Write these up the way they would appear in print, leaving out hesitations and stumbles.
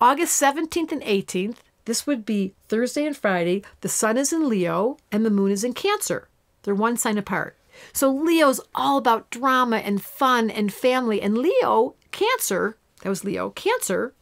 August 17th and 18th, this would be Thursday and Friday. The sun is in Leo and the moon is in Cancer. They're one sign apart. So Leo's all about drama and fun and family. And Leo, Cancer, that was Leo, Cancer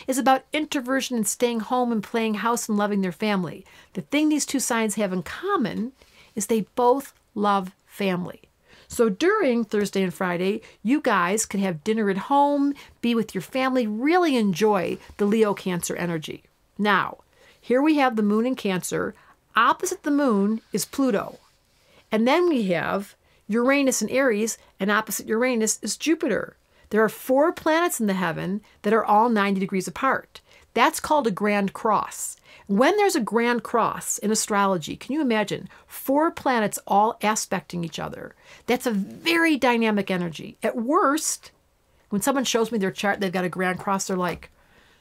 is about introversion and staying home and playing house and loving their family. The thing these two signs have in common is they both love family. So during Thursday and Friday, you guys could have dinner at home, be with your family, really enjoy the Leo Cancer energy. Now, here we have the moon in Cancer. Opposite the moon is Pluto. And then we have Uranus in Aries, and opposite Uranus is Jupiter. There are 4 planets in the heaven that are all 90 degrees apart. That's called a grand cross. When there's a grand cross in astrology, can you imagine 4 planets all aspecting each other? That's a very dynamic energy. At worst, when someone shows me their chart, they've got a grand cross, they're like,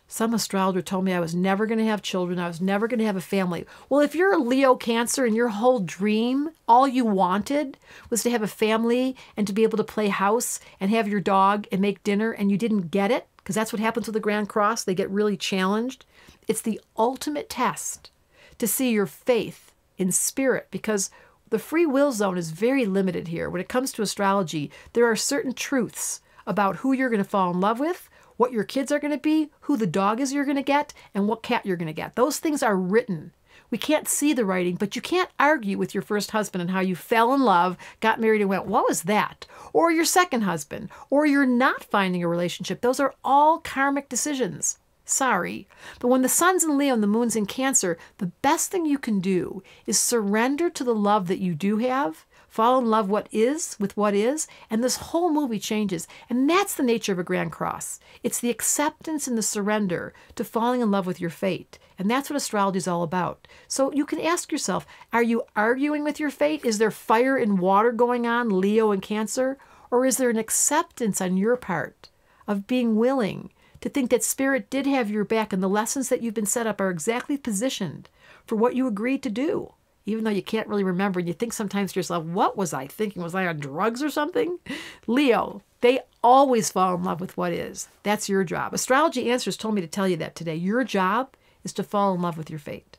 some astrologer told me I was never going to have children. I was never going to have a family. Well, if you're a Leo Cancer and your whole dream, all you wanted was to have a family and to be able to play house and have your dog and make dinner, and you didn't get it, because that's what happens with the Grand Cross. They get really challenged. It's the ultimate test to see your faith in spirit, because the free will zone is very limited here. When it comes to astrology, there are certain truths about who you're going to fall in love with, what your kids are going to be, who the dog is you're going to get, and what cat you're going to get. Those things are written. We can't see the writing, but you can't argue with your first husband and how you fell in love, got married, and went, what was that? Or your second husband, or you're not finding a relationship. Those are all karmic decisions. Sorry. But when the sun's in Leo and the moon's in Cancer, the best thing you can do is surrender to the love that you do have, fall in love with what is, and this whole movie changes. And that's the nature of a Grand Cross. It's the acceptance and the surrender to falling in love with your fate. And that's what astrology is all about. So you can ask yourself, are you arguing with your fate? Is there fire and water going on, Leo and Cancer? Or is there an acceptance on your part of being willing to think that spirit did have your back and the lessons that you've been set up are exactly positioned for what you agreed to do? Even though you can't really remember, and you think sometimes to yourself, what was I thinking? Was I on drugs or something? Leo, they always fall in love with what is. That's your job. Astrology Answers told me to tell you that today. Your job is to fall in love with your fate.